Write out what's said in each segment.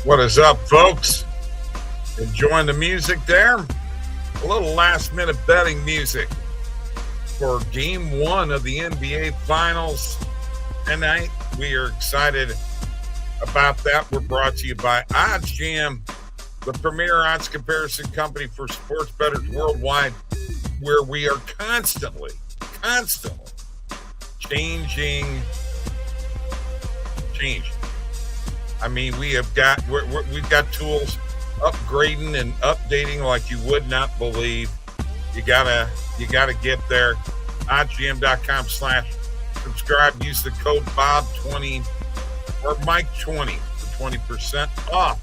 What is up, folks? Enjoying the music there? A little last-minute betting music for Game 1 of the NBA Finals tonight. We are excited about that. We're brought to you by OddsJam, the premier odds comparison company for sports bettors worldwide, where we are constantly changing. I mean, we've got tools upgrading and updating like you would not believe. You gotta get there. OddsJam.com/subscribe. Use the code Bob20 or Mike20 for 20% off.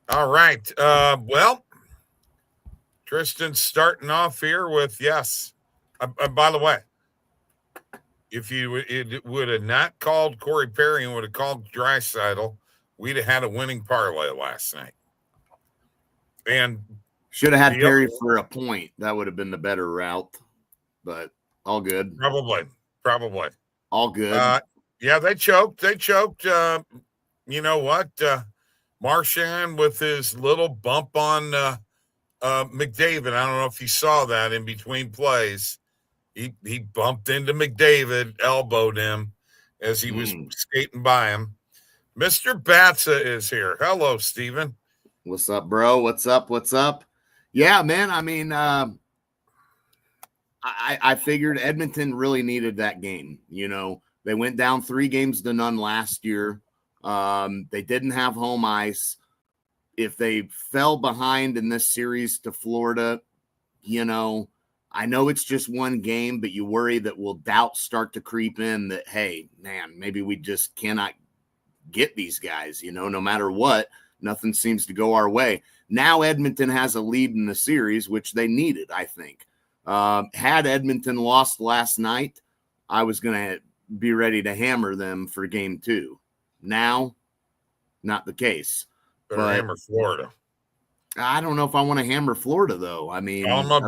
All right. Well, Tristan's starting off here with yes. By the way, if it would have not called Corey Perry and would have called Draisaitl, we'd have had a winning parlay last night. And should have had Perry for a point. That would have been the better route, but all good. Probably. All good. Yeah, they choked. You know what? Marchand with his little bump on McDavid. I don't know if you saw that in between plays. He bumped into McDavid, elbowed him as he was skating by him. Mr. Batza is here. Hello, Steven. What's up, bro? What's up? Yeah, man. I mean, I figured Edmonton really needed that game. You know, they went down 3-0 last year. They didn't have home ice. If they fell behind in this series to Florida, you know, I know it's just one game, but you worry that will doubt start to creep in that, hey, man, maybe we just cannot get these guys, you know, no matter what, nothing seems to go our way. Now Edmonton has a lead in the series, which they needed, I think. Had Edmonton lost last night, I was going to be ready to hammer them for game 2. Now, not the case. Better hammer Florida. I don't know if I want to hammer Florida, though. I mean, I'm going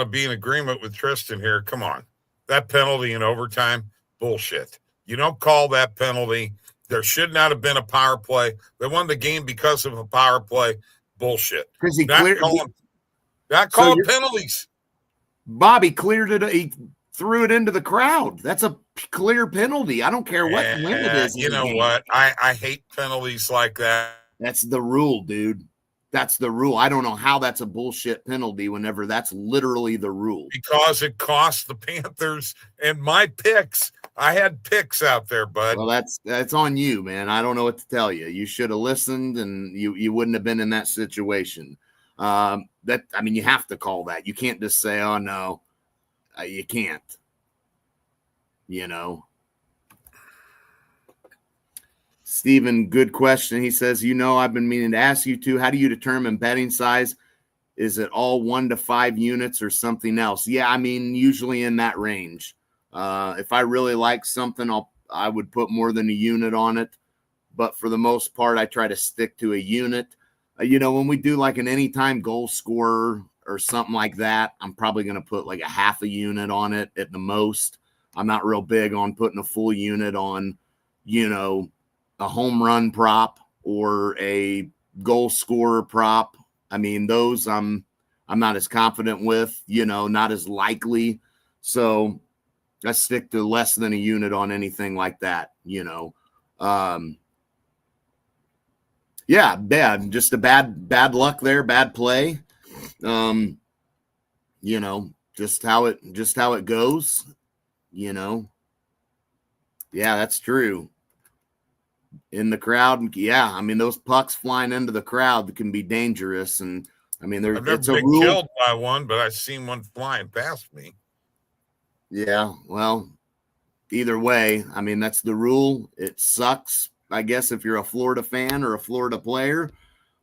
to be in agreement with Tristan here. Come on. That penalty in overtime, bullshit. You don't call that penalty. There should not have been a power play. They won the game because of a power play. Bullshit. Because he not calling penalties. Bobby cleared it. He threw it into the crowd. That's a clear penalty. I don't care what win it is. You know what? I hate penalties like that. That's the rule, dude. That's the rule. I don't know how that's a bullshit penalty whenever that's literally the rule. Because it cost the Panthers and my picks. I had picks out there, bud. Well, that's on you, man. I don't know what to tell you. You should have listened, and you wouldn't have been in that situation. You have to call that. You can't just say, "Oh no," you can't. You know. Steven, good question. He says, I've been meaning to ask you too, how do you determine betting size? Is it all 1 to 5 units or something else? Yeah, I mean, usually in that range. If I really like something, I would put more than a unit on it. But for the most part, I try to stick to a unit. When we do like an anytime goal scorer or something like that, I'm probably going to put like a half a unit on it at the most. I'm not real big on putting a full unit on, a home run prop or a goal scorer prop. I mean, those I'm not as confident with, not as likely. So I stick to less than a unit on anything like that, Yeah, bad. Just a bad luck there, bad play. Just how it goes, Yeah, that's true. In the crowd, yeah, I mean those pucks flying into the crowd can be dangerous, and I mean I've never been killed by one, but I've seen one flying past me. Yeah, well, either way, I mean that's the rule. It sucks, I guess, if you're a Florida fan or a Florida player,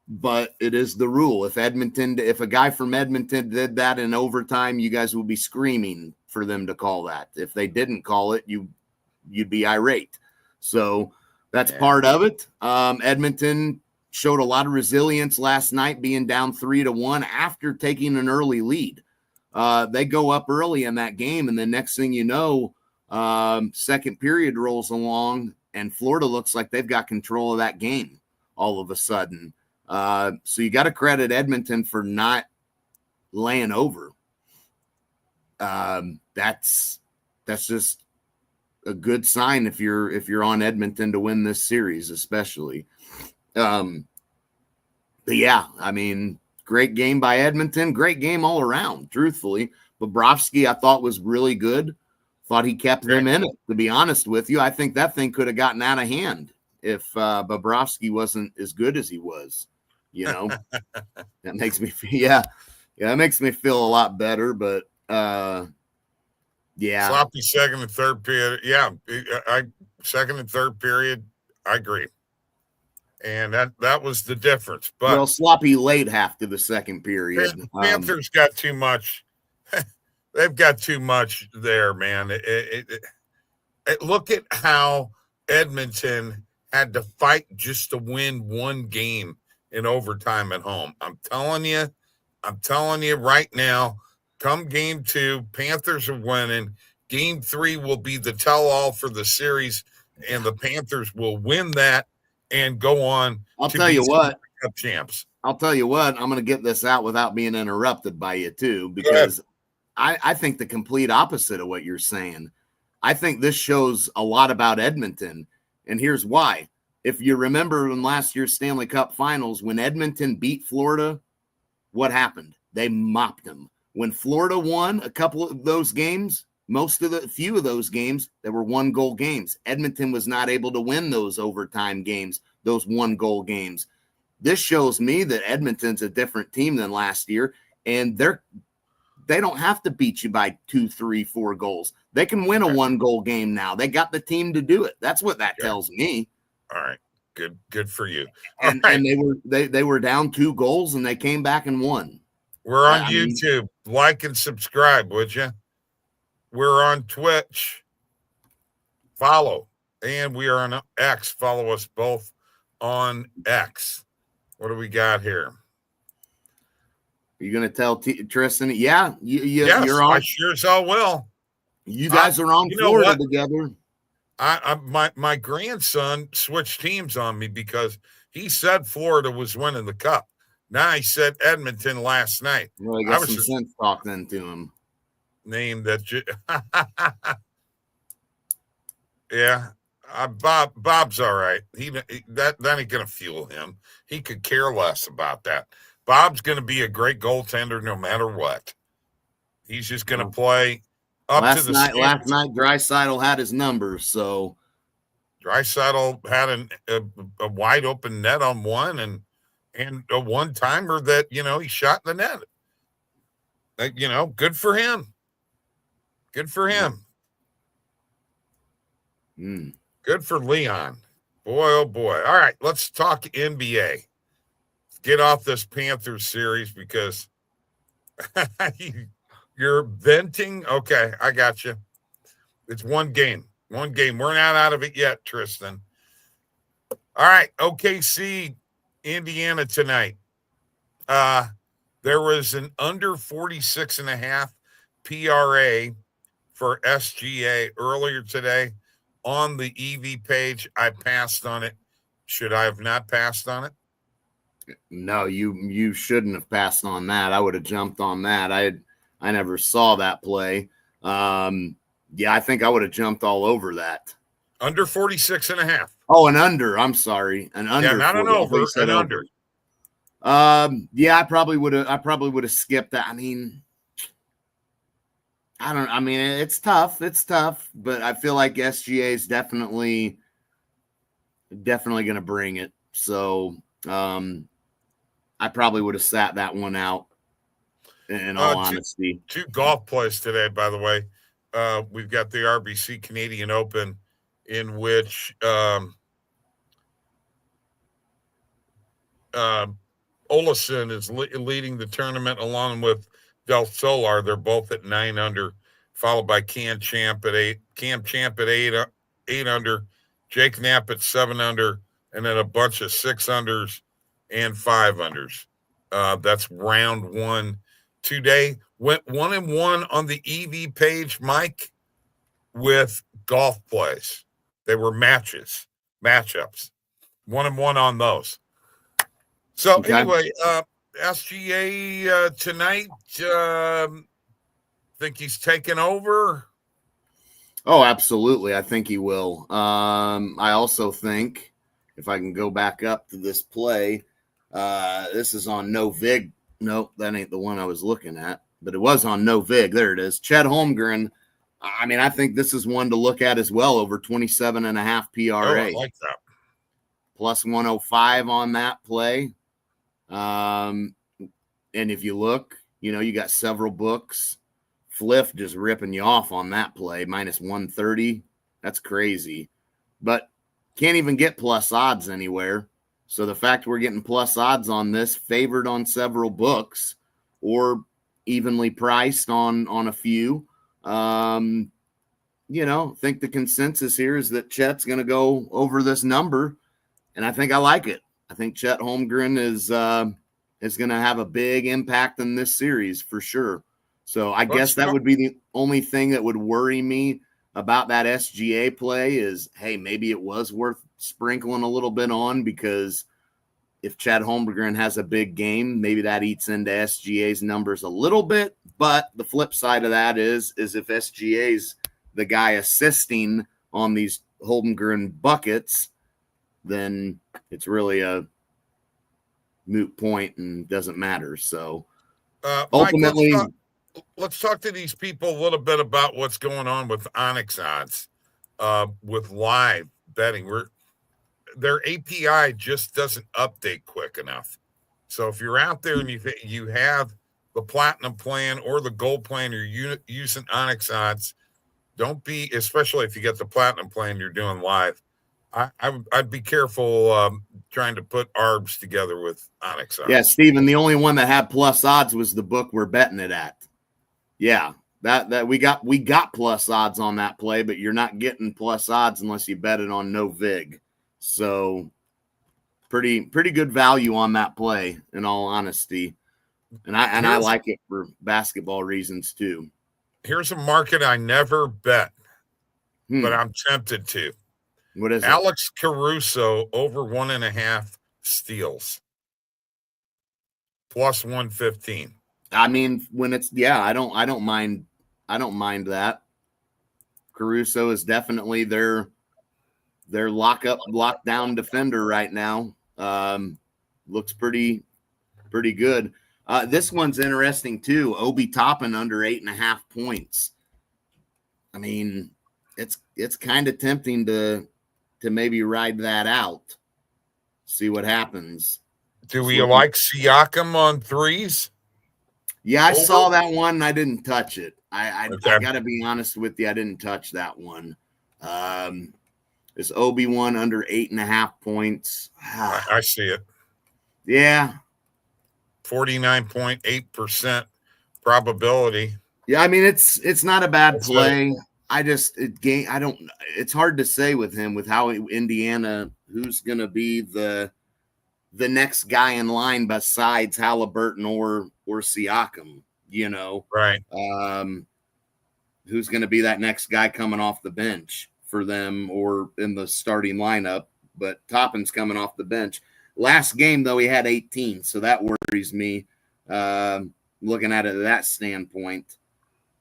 but it is the rule. If a guy from Edmonton did that in overtime, you guys would be screaming for them to call that. If they didn't call it, you'd be irate. So. That's part of it. Edmonton showed a lot of resilience last night, being down 3-1 after taking an early lead. They go up early in that game, and the next thing you know, second period rolls along, and Florida looks like they've got control of that game all of a sudden. So you got to credit Edmonton for not laying over. That's just a good sign if you're on Edmonton to win this series, especially. But yeah, I mean, great game by Edmonton, great game all around, truthfully. Bobrovsky, I thought, was really good. Thought he kept them in it, to be honest with you. I think that thing could have gotten out of hand if Bobrovsky wasn't as good as he was. You know, that makes me feel, that makes me feel a lot better. But yeah, sloppy second and third period. Yeah, second and third period. I agree, and that was the difference. But well, sloppy late half to the second period. Panthers got too much. They've got too much there, man. Look at how Edmonton had to fight just to win one game in overtime at home. I'm telling you right now, come game 2, Panthers are winning. Game 3 will be the tell-all for the series, and the Panthers will win that and go on. I'll tell you what, champs. I'll tell you what, I'm going to get this out without being interrupted by you too, because I think the complete opposite of what you're saying. I think this shows a lot about Edmonton, and here's why. If you remember in last year's Stanley Cup Finals, when Edmonton beat Florida, what happened? They mopped them. When Florida won a couple of those games, few of those games, there were 1-goal games. Edmonton was not able to win those overtime games, those 1-goal games. This shows me that Edmonton's a different team than last year, and they don't have to beat you by 2, 3, 4 goals. They can win a 1-goal game now. They got the team to do it. That's what that tells me. All right. Good for you. And they were down 2 goals and they came back and won. We're on YouTube. Like and subscribe, would you? We're on Twitch. Follow. And we are on X. Follow us both on X. What do we got here? Are you going to tell Tristan? Yeah, yes, you're on. I sure as hell will. You guys are on Florida together. My grandson switched teams on me because he said Florida was winning the cup. Now he said Edmonton last night. Well, I got some sense talking to him. Name that yeah. Bob's all right. That ain't gonna fuel him. He could care less about that. Bob's gonna be a great goaltender no matter what. He's just gonna play up to the standards. Last night, Draisaitl had his numbers, so Draisaitl had a wide open net on one and a one-timer that he shot in the net. Good for him. Good for him. Good for Leon. Boy, oh boy. All right, let's talk NBA. Get off this Panthers series because you're venting. Okay, I got you. It's one game. One game. We're not out of it yet, Tristan. All right, OKC, Indiana tonight. There was an under 46.5 PRA for SGA earlier today on the EV page. I passed on it. Should I have not passed on it? No, you shouldn't have passed on that. I would have jumped on that. I never saw that play. Yeah, I think I would have jumped all over that. Under 46.5. Oh, an under. I'm sorry. An under. Yeah, not an over, an under. Yeah, I probably would have skipped that. I mean, it's tough. It's tough, but I feel like SGA is definitely going to bring it. So, I probably would have sat that one out in all honesty. Two golf plays today, by the way. We've got the RBC Canadian Open in which Olesen is leading the tournament along with Del Solar. They're both at 9 under, followed by Cam Champ at 8 under, Jake Knapp at 7 under, and then a bunch of 6 unders and 5 unders. That's round 1 today. Went 1-1 on the EV page, Mike, with golf plays. They were matchups. 1-1 on those. So Okay. anyway, SGA tonight, think he's taken over? Oh, absolutely. I think he will. I also think, if I can go back up to this play, this is on No Vig. Nope, that ain't the one I was looking at, but it was on No Vig. There it is. Chet Holmgren. I mean, I think this is one to look at as well, over 27.5 PRA. Oh, I like that. Plus 105 on that play. And if you look, you got several books. Fliff just ripping you off on that play, minus 130. That's crazy. But can't even get plus odds anywhere. So the fact we're getting plus odds on this, favored on several books, or evenly priced on a few, think the consensus here is that Chet's going to go over this number, and I think I like it. I think Chet Holmgren is going to have a big impact in this series for sure. So I guess that would be the only thing that would worry me about that SGA play is, hey, maybe it was worth sprinkling a little bit on, because if Chad Holmgren has a big game, maybe that eats into SGA's numbers a little bit. But the flip side of that is if SGA's the guy assisting on these Holmgren buckets, then it's really a moot point and doesn't matter. So ultimately, Mike, let's talk to these people a little bit about what's going on with Onyx odds, with live betting. Their API just doesn't update quick enough. So if you're out there and you have the platinum plan or the gold plan, you're using Onyx odds, don't be, especially if you get the platinum plan you're doing live, I'd be careful trying to put ARBs together with Onyx odds. Yeah, Steven, the only one that had plus odds was the book we're betting it at. Yeah, that we got plus odds on that play, but you're not getting plus odds unless you bet it on No Vig. So pretty good value on that play, in all honesty. And I like it for basketball reasons too. Here's a market I never bet, but I'm tempted to. What is Alex Caruso over 1.5 steals. Plus 115. I mean, when it's I don't mind that. Caruso is definitely their lockdown defender right now. Looks pretty good. This one's interesting too. Obi Toppin under 8.5 points. I mean, it's kind of tempting to maybe ride that out. See what happens. Do we like Siakam on threes? Yeah, I saw that one and I didn't touch it. I got to be honest with you. I didn't touch that one. This Obi-Wan under 8.5 points. I see it. Yeah. 49.8% probability. Yeah, I mean, it's not a bad play. It's hard to say with him, with how Indiana, who's going to be the next guy in line besides Halliburton or Siakam, Right. Who's going to be that next guy coming off the bench for them or in the starting lineup, but Toppin's coming off the bench. Last game, though, he had 18, so that worries me looking at it that standpoint.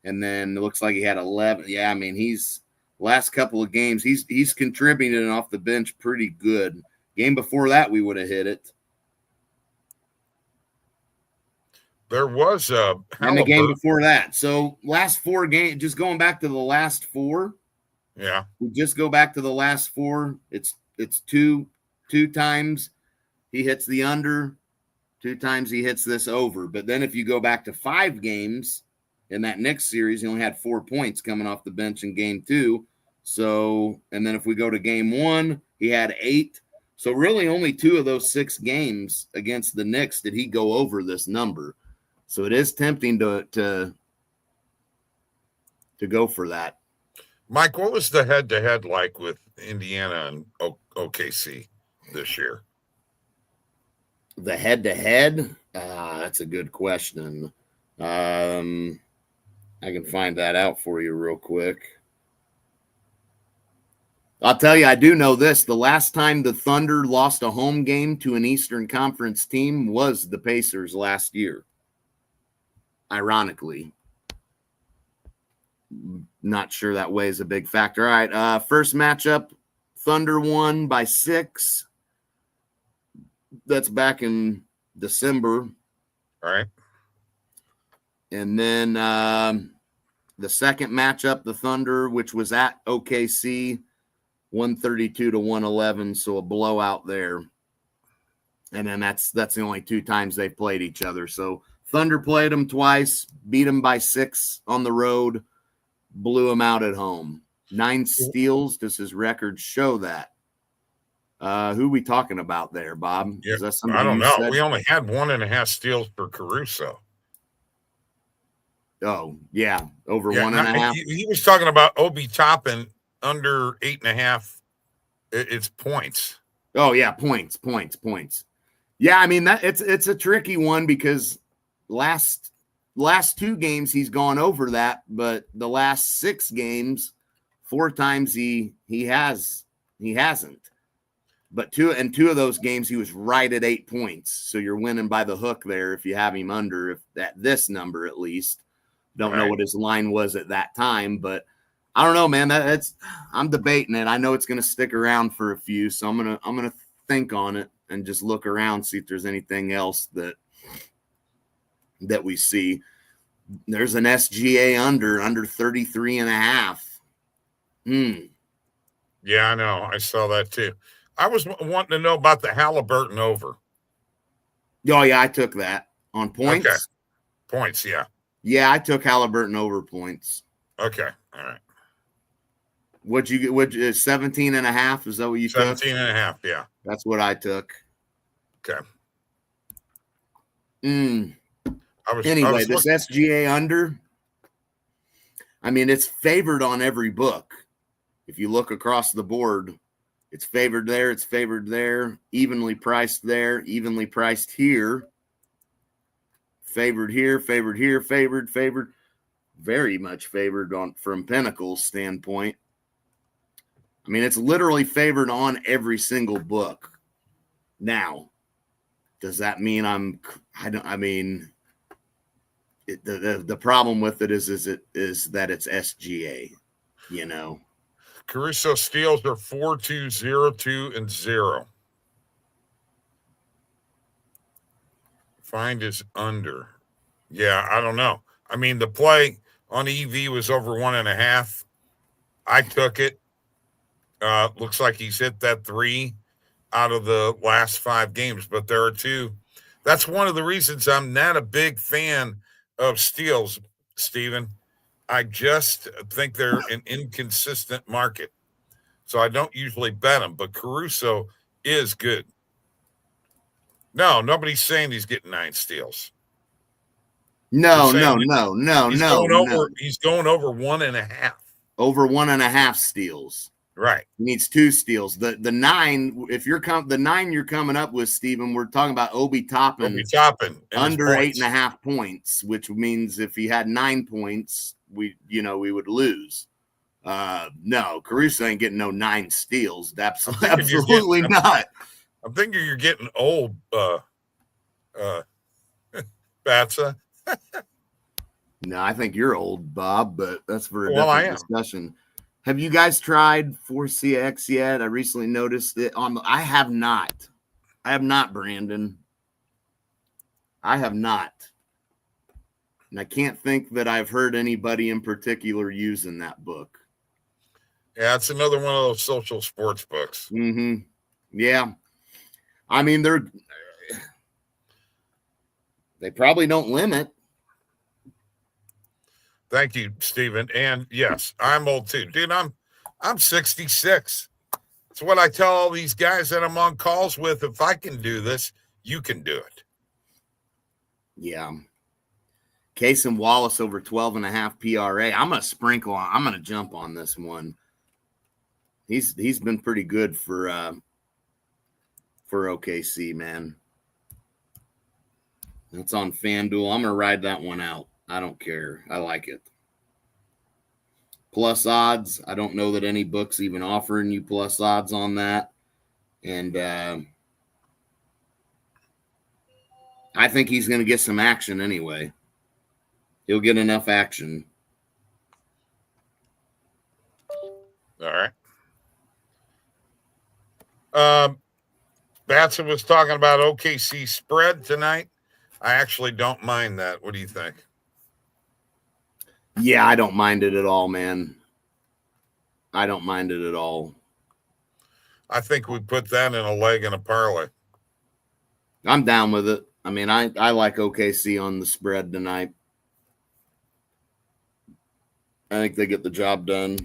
And then it looks like he had 11. Yeah, I mean, he's last couple of games, he's contributing off the bench pretty good. Game before that, we would have hit it. There was and the game before that. So last 4 games, just going back to the last 4. Yeah. We just go back to the last 4. It's two times he hits the under, 2 times he hits this over. But then if you go back to 5 games in that next series, he only had 4 points coming off the bench in game 2. So, and then if we go to game 1, he had 8. So really only 2 of those 6 games against the Knicks did he go over this number. So it is tempting to go for that. Mike, what was the head-to-head like with Indiana and OKC this year? The head-to-head? That's a good question. I can find that out for you real quick. I'll tell you, I do know this. The last time the Thunder lost a home game to an Eastern Conference team was the Pacers last year. Ironically. Not sure that weighs a big factor. All right, first matchup, Thunder won by 6. That's back in December. All right. And then the second matchup, the Thunder, which was at OKC, 132 to 111, so a blowout there. And then that's the only 2 times they played each other. So Thunder played them twice, beat them by 6 on the road, blew them out at home. 9 steals. Does his record show that? Who we talking about there, Bob? Yeah, Is that somebody I don't you know. said? We only had 1.5 steals for Caruso. Oh, yeah, over 1.5. He was talking about Obi Toppin under 8.5. It's points. Oh yeah, points. Yeah, I mean that it's a tricky one because last 2 games he's gone over that, but the last 6 games, 4 times he hasn't. But 2 of those games he was right at 8 points. So you're winning by the hook there if you have him under, if at this number at least. Don't know what his line was at that time, but I don't know, man. I'm debating it. I know it's going to stick around for a few, so I'm gonna think on it and just look around, see if there's anything else that we see. There's an SGA under 33.5. Yeah, I know. I saw that too. I was wanting to know about the Halliburton over. Oh yeah, I took that on points. Okay. Points, yeah. Yeah, I took Halliburton over points. Okay, all right. What'd you get? 17.5? Is that what you took? 17.5, yeah. That's what I took. Okay. Anyway, this SGA under, I mean, it's favored on every book. If you look across the board, it's favored there, it's favored there, evenly priced there, evenly priced here, favored here, favored here, favored, very much favored from Pinnacle's standpoint. I mean, it's literally favored on every single book. Now, does that mean the problem with it is that it's SGA, you know. Caruso steals are 4-2, 0-2, and 0. Find is under. Yeah, I don't know. I mean, the play on EV was over 1.5. I took it. Looks like he's hit that 3 out of the last 5 games, but there are 2. That's one of the reasons I'm not a big fan of steals, Steven. I just think they're an inconsistent market. So I don't usually bet them, but Caruso is good. No, nobody's saying he's getting 9 steals. No. He's going over 1.5. Over 1.5 steals. Right. He needs 2 steals. The 9, if you're the 9 you're coming up with, Stephen, we're talking about Obi Toppin under 8.5 points, which means if he had 9 points, we would lose. No, Caruso ain't getting no 9 steals. Absolutely not. I'm thinking you're getting old, Batsa. No, I think you're old, Bob, but that's for a different discussion. Have you guys tried 4CX yet? I recently noticed it I have not. Brandon. I have not. And I can't think that I've heard anybody in particular using that book. Yeah, it's another one of those social sports books. Mm-hmm. Yeah. I mean, they probably don't limit. Thank you, Stephen. And yes, I'm old too. Dude, I'm 66. It's what I tell all these guys that I'm on calls with. If I can do this, you can do it. Yeah. Case and Wallace over 12.5 PRA. I'm going to sprinkle on. I'm going to jump on this one. He's been pretty good for OKC, man. That's on FanDuel. I'm going to ride that one out. I don't care. I like it. plus odds. I don't know that any book's even offering you plus odds on that. And I think he's going to get some action anyway. He'll get enough action. All right. Batson was talking about OKC spread tonight. I actually don't mind that. What do you think? Yeah, I don't mind it at all, man. I don't mind it at all. I think we put that in a leg and a parlay. I'm down with it. I mean, I like OKC on the spread tonight. I think they get the job done.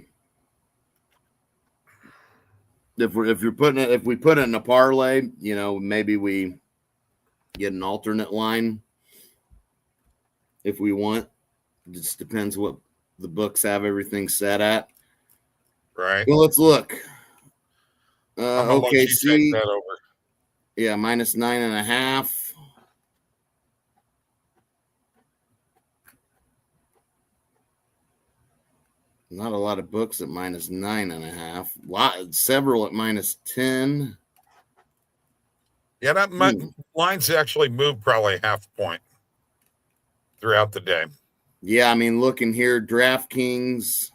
If we put it in a parlay, maybe we get an alternate line if we want. It just depends what the books have everything set at. Right. Well, let's look. I'm gonna let you take that over. Yeah, -9.5. Not a lot of books at -9.5. Several at -10. Yeah, that line's actually moved probably half point throughout the day. Yeah, I mean, looking here, DraftKings,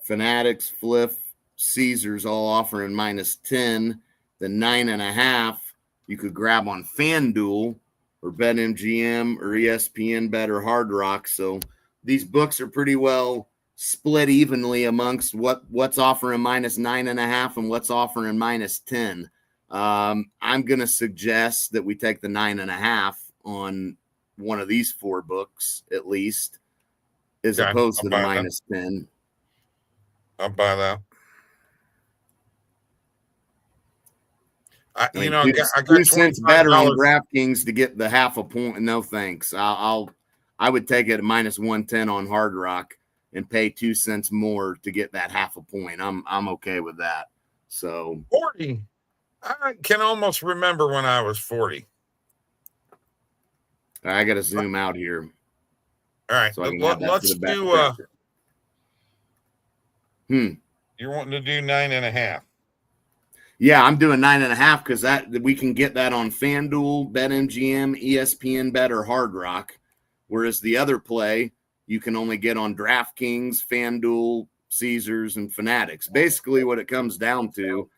Fanatics, Fliff, Caesars all offering -10. The 9.5 you could grab on FanDuel or BetMGM or ESPN Bet or Hard Rock. So these books are pretty well split evenly amongst what's offering -9.5 and what's offering -10. I'm going to suggest that we take the 9.5 on one of these four books at least, as opposed to the -10. I'll buy that. I got 2 cents better on DraftKings to get the half a point. No thanks. I would take it at -110 on Hard Rock and pay 2 cents more to get that half a point. I'm okay with that. So 40. I can almost remember when I was 40. I got to zoom out here. All right, so let's do. You're wanting to do 9.5. Yeah, I'm doing 9.5 because we can get that on FanDuel, BetMGM, ESPN Bet, or Hard Rock. Whereas the other play you can only get on DraftKings, FanDuel, Caesars, and Fanatics. Basically, what it comes down to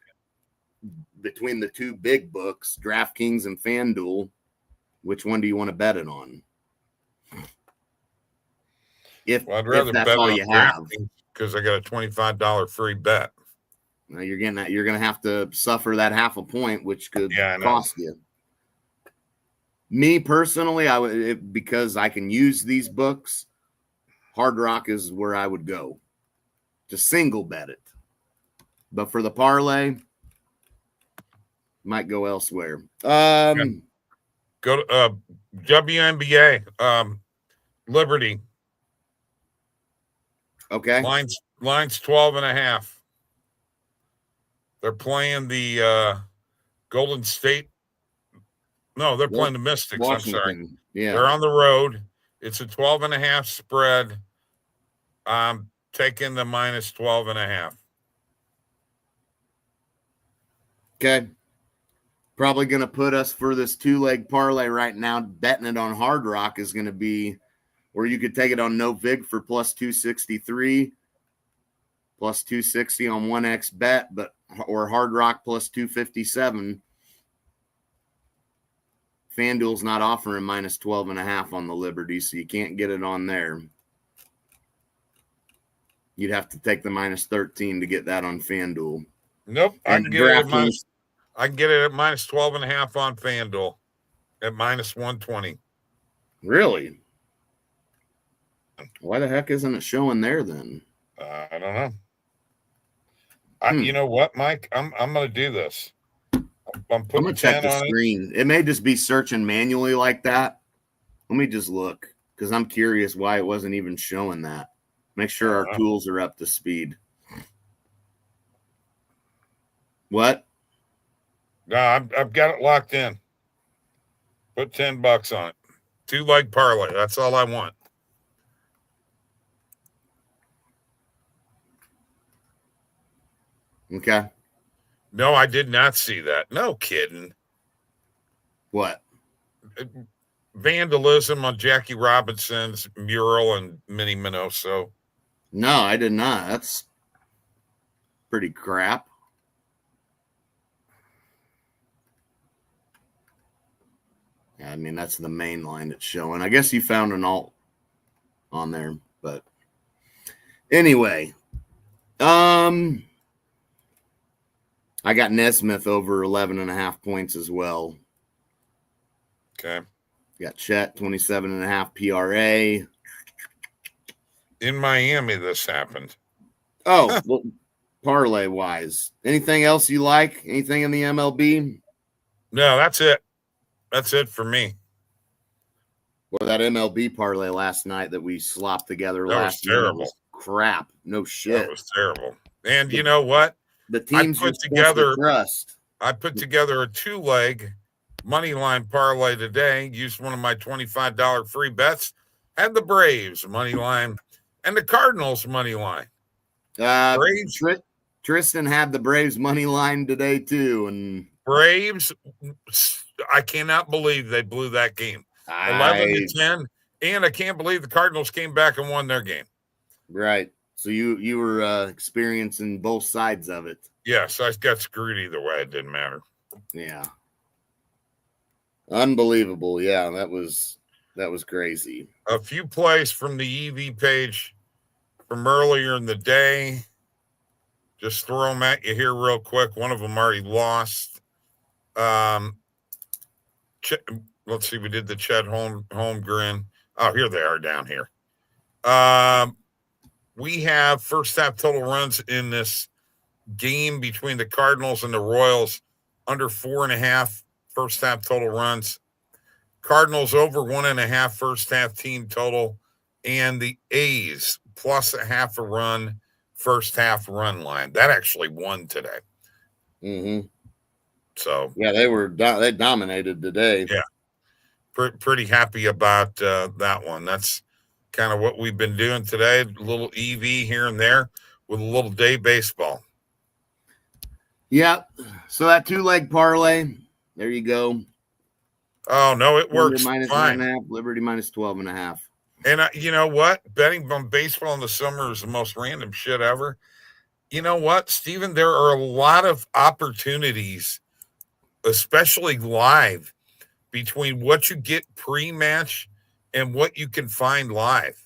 between the two big books, DraftKings and FanDuel, which one do you want to bet it on? I'd rather bet all you have, because I got a $25 free bet. Now you're going to have to suffer that half a point, which could cost you. Me personally, because I can use these books, Hard Rock is where I would go to single bet it. But for the parlay, might go elsewhere. Go to WNBA, Liberty. Okay. Line's 12.5. They're playing the Golden State. No, they're playing the Mystics. Washington. I'm sorry. Yeah. They're on the road. It's a 12.5 spread. I'm taking the -12.5. Okay. Probably going to put us for this 2-leg parlay right now. Betting it on Hard Rock is going to be, or you could take it on No Vig for +263, +260 on 1x bet, or Hard Rock +257. FanDuel's not offering -12.5 on the Liberty, so you can't get it on there. You'd have to take the -13 to get that on FanDuel. Nope, I can get it at -12.5 on FanDuel at -120. Really? Why the heck isn't it showing there then? I don't know. You know what, Mike? I'm going to do this. I'm going to check the screen. It may just be searching manually like that. Let me just look because I'm curious why it wasn't even showing that. Make sure our tools are up to speed. What? No, I've got it locked in. Put $10 on it. 2-leg parlay. That's all I want. Okay. No, I did not see that. No kidding. What? Vandalism on Jackie Robinson's mural in Minnie Minoso. No, I did not. That's pretty crap. Yeah, I mean, that's the main line that's showing. I guess you found an alt on there, but anyway, I got Nesmith over 11.5 points as well. Okay. Got Chet 27.5 PRA. In Miami, this happened. Oh, well, parlay wise, anything else you like? Anything in the MLB? No, that's it. That's it for me. Well, that MLB parlay last night that we slopped together That was terrible. was crap. No shit. That was terrible. And you know what? The teams you're supposed to trust. I put together a 2-leg money line parlay today. Used one of my $25 free bets. Had the Braves money line and the Cardinals money line. Braves. Tristan had the Braves money line today too, and Braves. I cannot believe they blew that game. 11-10, and I can't believe the Cardinals came back and won their game. Right. So you were experiencing both sides of it. Yes, I got screwed either way. It didn't matter. Yeah. Unbelievable. Yeah, that was crazy. A few plays from the EV page from earlier in the day. Just throw them at you here real quick. One of them already lost. Let's see. We did the Chet Holmgren. Oh, here they are down here. We have first half total runs in this game between the Cardinals and the Royals under 4.5 first half total runs. Cardinals over 1.5 first half team total, and the A's plus 0.5 run first half run line. That actually won today. Mm-hmm. So yeah, they dominated today. Yeah, pretty happy about that one. That's kind of what we've been doing today. A little EV here and there with a little day baseball. Yeah. So that 2-leg parlay, there you go. Oh, no, it works minus fine. 9.5, Liberty minus 12.5. And you know what? Betting on baseball in the summer is the most random shit ever. You know what, Steven? There are a lot of opportunities, especially live, between what you get pre-match and what you can find live.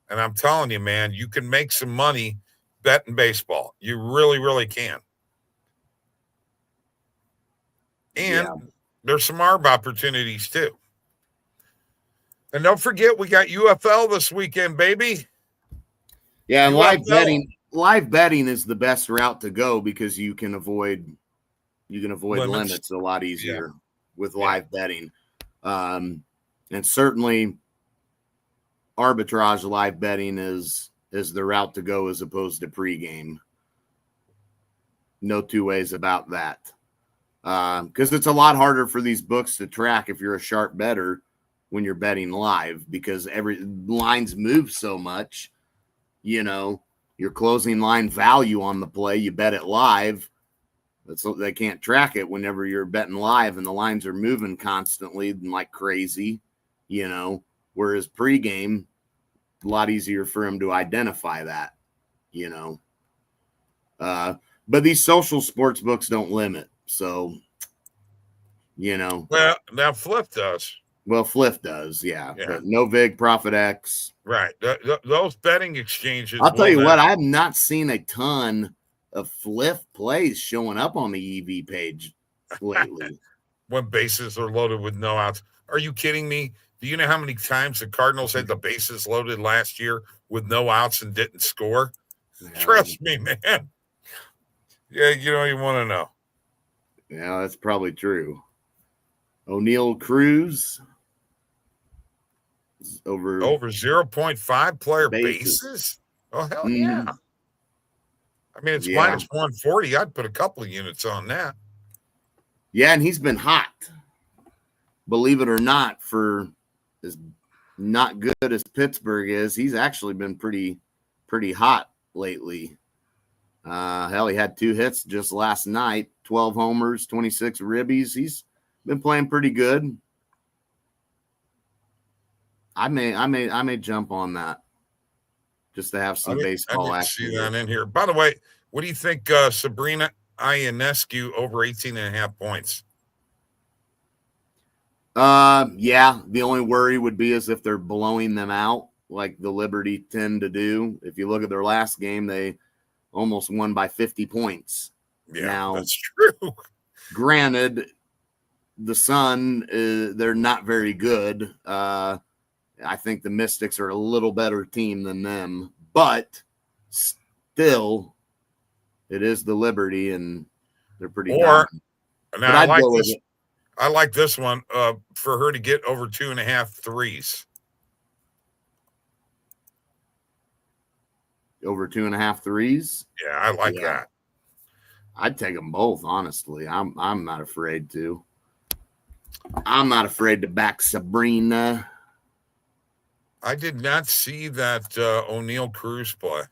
And I'm telling you, man, you can make some money betting baseball. You really, really can. And there's some ARB opportunities too. And don't forget, we got UFL this weekend, baby. Yeah, and live betting is the best route to go because you can avoid limits a lot easier with live betting. And certainly arbitrage live betting is the route to go as opposed to pregame. No two ways about that. Because it's a lot harder for these books to track if you're a sharp bettor when you're betting live because every lines move so much. You know, your closing line value on the play, you bet it live. So they can't track it whenever you're betting live and the lines are moving constantly and like crazy, you know, whereas pregame, a lot easier for them to identify that, you know. But these social sports books don't limit. So, you know. Well, now Flip does. Well, Fliff does, yeah. But no VIG, Profit X. Right. Those betting exchanges. I'll tell you what, I have not seen a ton of Fliff plays showing up on the EV page lately. When bases are loaded with no outs. Are you kidding me? Do you know how many times the Cardinals had the bases loaded last year with no outs and didn't score? Yeah. Trust me, man. Yeah, you don't even want to know. Yeah, that's probably true. O'Neal Cruz. Over 0.5 player bases. Oh, hell yeah. I mean, it's minus 140. I'd put a couple of units on that. Yeah, and he's been hot. Believe it or not, for as not good as Pittsburgh is, he's actually been pretty hot lately. Hell, he had 2 hits just last night, 12 homers, 26 ribbies. He's been playing pretty good. I may jump on that just to have some baseball action. See that in here. By the way, what do you think, Sabrina Ionescu over 18.5 points? Yeah, the only worry would be is if they're blowing them out like the Liberty tend to do. If you look at their last game, they almost won by 50 points. Yeah, now, that's true. Granted, the Sun, they're not very good. I think the Mystics are a little better team than them, but still, it is the Liberty, and they're pretty dominant. Now I like this. I like this one for her to get over 2.5 threes. Over 2.5 threes? Yeah, I like that. I'd take them both, honestly. I'm not afraid to. I'm not afraid to back Sabrina. I did not see that O'Neal Cruz play.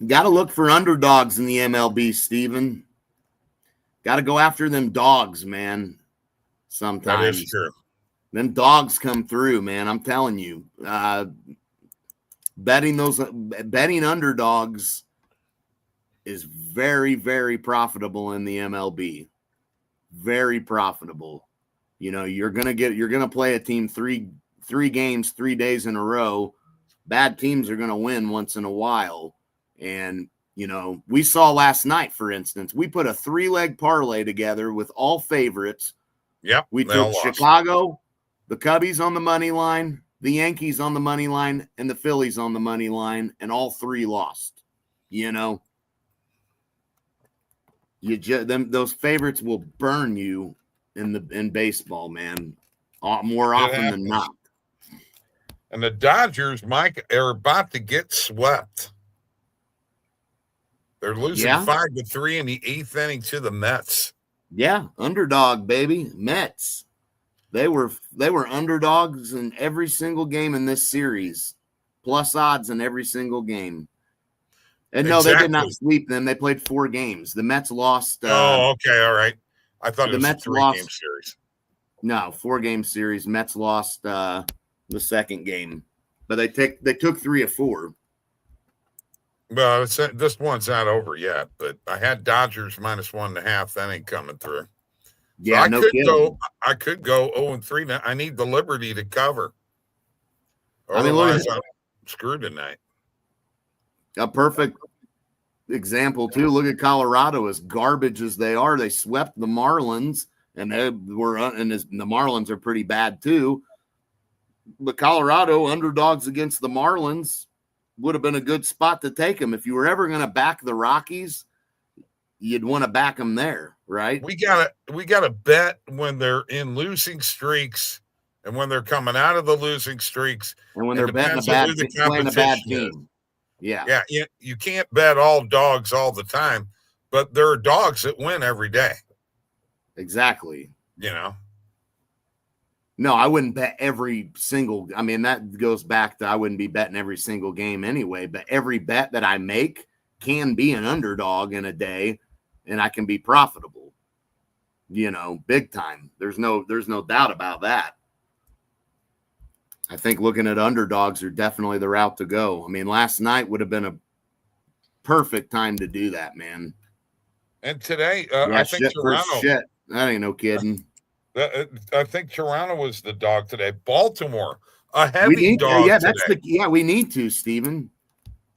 Got to look for underdogs in the MLB, Steven. Got to go after them dogs, man. Sometimes. That is true. Them dogs come through, man. I'm telling you. Betting underdogs is very, very profitable in the MLB. Very profitable. You know, you're gonna play a team three games 3 days in a row. Bad teams are gonna win once in a while. And you know, we saw last night, for instance, we put a 3-leg parlay together with all favorites. Yep. We took Chicago, the Cubbies on the money line, the Yankees on the money line, and the Phillies on the money line, and all 3 lost. You know, those favorites will burn you in baseball, man, more often than not. And the Dodgers, Mike, are about to get swept. They're losing 5-3 in the 8th inning to the Mets. Yeah, underdog, baby. Mets. They were underdogs in every single game in this series, plus odds in every single game. And no, they did not sweep them. They played 4 games. The Mets lost. Okay, all right. I thought it was a 3-game series. No, 4-game series. Mets lost the second game, but they took 3 of 4. Well, this one's not over yet, but I had Dodgers -1.5. That ain't coming through. Yeah, so I could go 0-3 now. I need the Liberty to cover. Otherwise, I'm screwed tonight. A perfect example too. Look at Colorado. As garbage as they are, they swept the Marlins, and the Marlins are pretty bad too. But Colorado underdogs against the Marlins would have been a good spot to take them. If you were ever going to back the Rockies, you'd want to back them there, right? We gotta bet when they're in losing streaks and when they're coming out of the losing streaks, and when they're playing a bad team. Yeah. You can't bet all dogs all the time, but there are dogs that win every day. Exactly. You know. No, I wouldn't bet every single. I mean, that goes back to I wouldn't be betting every single game anyway. But every bet that I make can be an underdog in a day, and I can be profitable. You know, big time. There's no doubt about that. I think looking at underdogs are definitely the route to go. I mean, last night would have been a perfect time to do that, man. And today, I think Toronto. That ain't no kidding. I think Toronto was the dog today. Baltimore, a heavy dog. Yeah, we need to, Steven.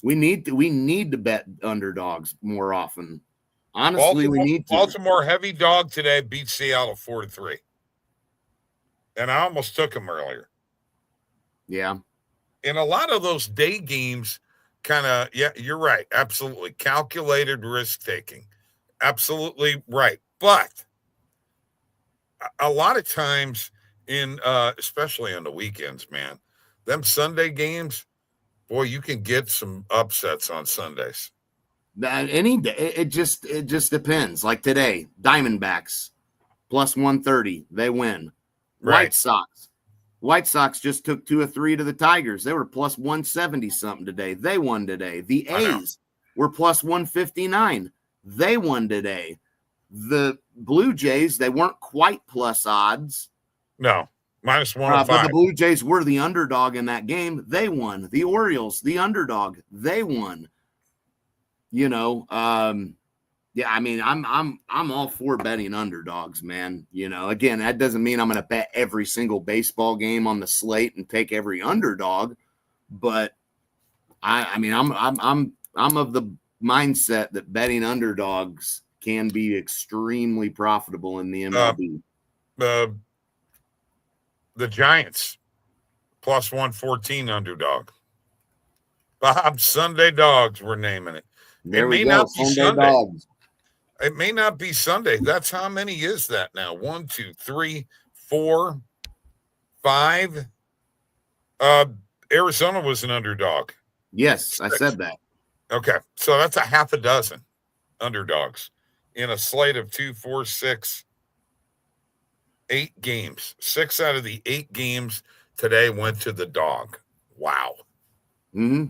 We need to bet underdogs more often. Honestly, we need to. Baltimore heavy dog today beat Seattle 4-3. And I almost took them earlier. Yeah. In a lot of those day games, you're right. Absolutely. Calculated risk taking. Absolutely right. But a lot of times especially on the weekends, man, them Sunday games, boy, you can get some upsets on Sundays. Any day, it just depends. Like today, Diamondbacks +130, they win. Right. White Sox White Sox just took 2 of 3 to the Tigers. They were plus 170 something today. They won today. The A's were plus 159. They won today. The Blue Jays, they weren't quite plus odds. No, minus 105. But the Blue Jays were the underdog in that game. They won. The Orioles, the underdog, they won. You know, yeah, I mean, I'm all for betting underdogs, man. You know, again, that doesn't mean I'm going to bet every single baseball game on the slate and take every underdog, but I mean, I'm of the mindset that betting underdogs can be extremely profitable in the MLB. The Giants plus 114 underdog. Bob Sunday Dogs, we're naming it. There it we may go. not be Sunday Sunday. Dogs. It may not be Sunday. That's how many is that now? 1, 2, 3, 4, 5. Arizona was an underdog. Yes, 6. I said that. Okay, so that's a half a dozen underdogs in a slate of 2, 4, 6, 8 games. 6 out of the 8 games today went to the dog. Wow. Mm-hmm.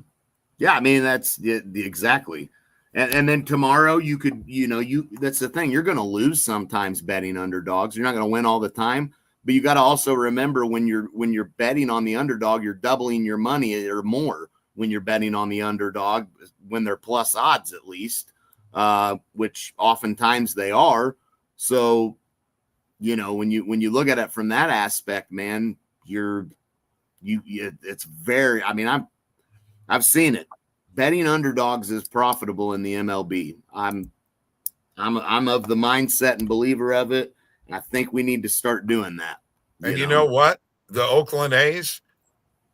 Yeah, I mean, that's exactly. And then tomorrow you could, you know, that's the thing. You're going to lose sometimes betting underdogs. You're not going to win all the time, but you got to also remember when you're betting on the underdog, you're doubling your money or more when you're betting on the underdog when they're plus odds at least, which oftentimes they are. So, you know, when you look at it from that aspect, man, it's very. I mean, I've seen it. Betting underdogs is profitable in the MLB. I'm of the mindset and believer of it. And I think we need to start doing that. And you know what? The Oakland A's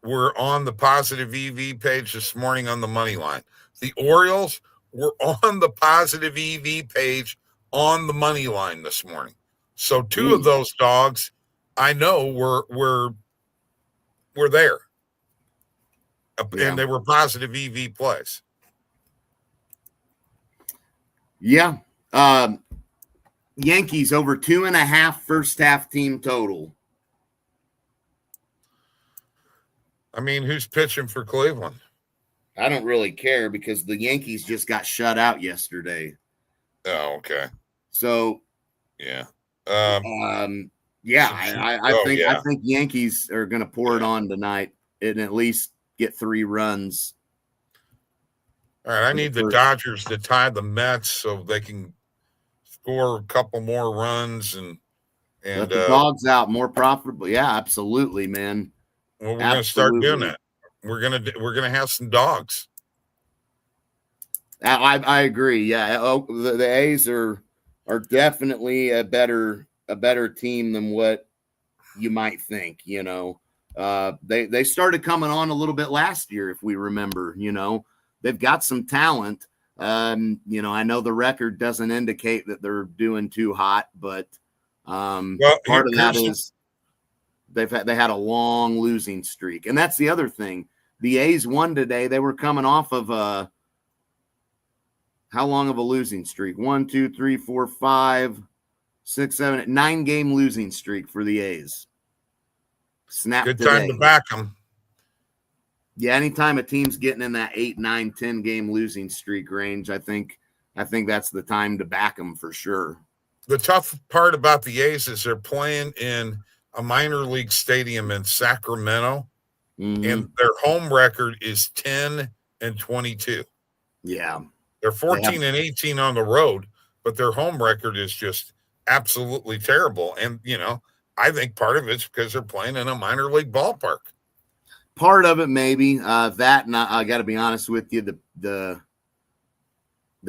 were on the positive EV page this morning on the money line. The Orioles were on the positive EV page on the money line this morning. So 2 of those dogs I know were there. And they were positive EV plays. Yeah. Yankees over 2.5 first half team total. I mean, who's pitching for Cleveland? I don't really care because the Yankees just got shut out yesterday. Oh, okay. So, yeah. I think Yankees are going to pour it on tonight and at least get 3 runs. All right, I need the Dodgers to tie the Mets so they can score a couple more runs and let the dogs out more profitable. Yeah, absolutely, man. Well, we're going to start doing that. We're gonna have some dogs. I agree. Yeah, the A's are definitely a better team than what you might think. You know, they started coming on a little bit last year, if we remember. You know, they've got some talent. You know, I know the record doesn't indicate that they're doing too hot, but part of that is they had a long losing streak, and that's the other thing. The A's won today. They were coming off of how long of a losing streak? 1, 2, 3, 4, 5, 6, 7, 9-game losing streak for the A's. Snap good today. Time to back them. Yeah, anytime a team's getting in that 8, 9, 10-game losing streak range, I think that's the time to back them for sure. The tough part about the A's is they're playing in a minor league stadium in Sacramento, and their home record is 10-22. Yeah. They're 14-18 on the road, but their home record is just absolutely terrible. And, you know, I think part of it's because they're playing in a minor league ballpark. Part of it, maybe that. And I got to be honest with you, the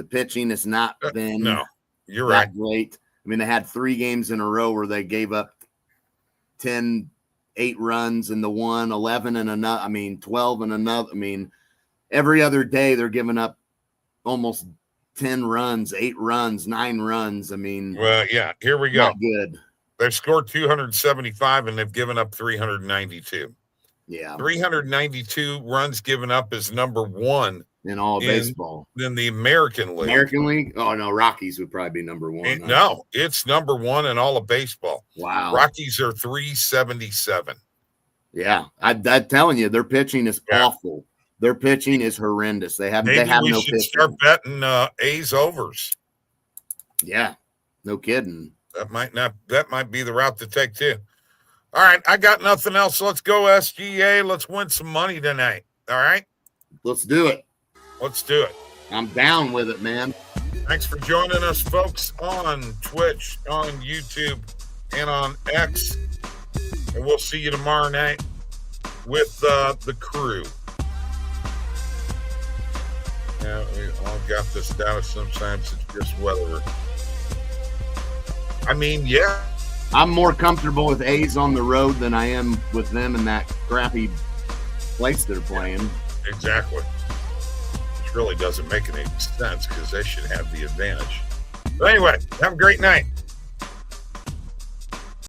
pitching has not been you're right. Great. I mean, they had 3 games in a row where they gave up 8 runs in the one, 11 and another. I mean, 12 and another. I mean, every other day they're giving up almost 10 runs, 8 runs, 9 runs. I mean, well, yeah, here we go. Not good. They've scored 275 and they've given up 392. Yeah. 392 runs given up is number 1 in all of baseball. In the American League. American League? Oh, no, Rockies would probably be number 1. No, it's number 1 in all of baseball. Wow. Rockies are 377. Yeah, I'm telling you, their pitching is awful. Their pitching is horrendous. They have Maybe we no should pitching. start betting A's overs. Yeah, no kidding. That might be the route to take too. All right, I got nothing else. Let's go SGA. Let's win some money tonight. All right? Let's do it. Let's do it. I'm down with it, man. Thanks for joining us, folks, on Twitch, on YouTube, and on X. And we'll see you tomorrow night with the crew. Yeah, we all got this down. Sometimes it's just weather. I mean, yeah. I'm more comfortable with A's on the road than I am with them in that crappy place they're playing. Exactly. Which really doesn't make any sense because they should have the advantage. But anyway, have a great night.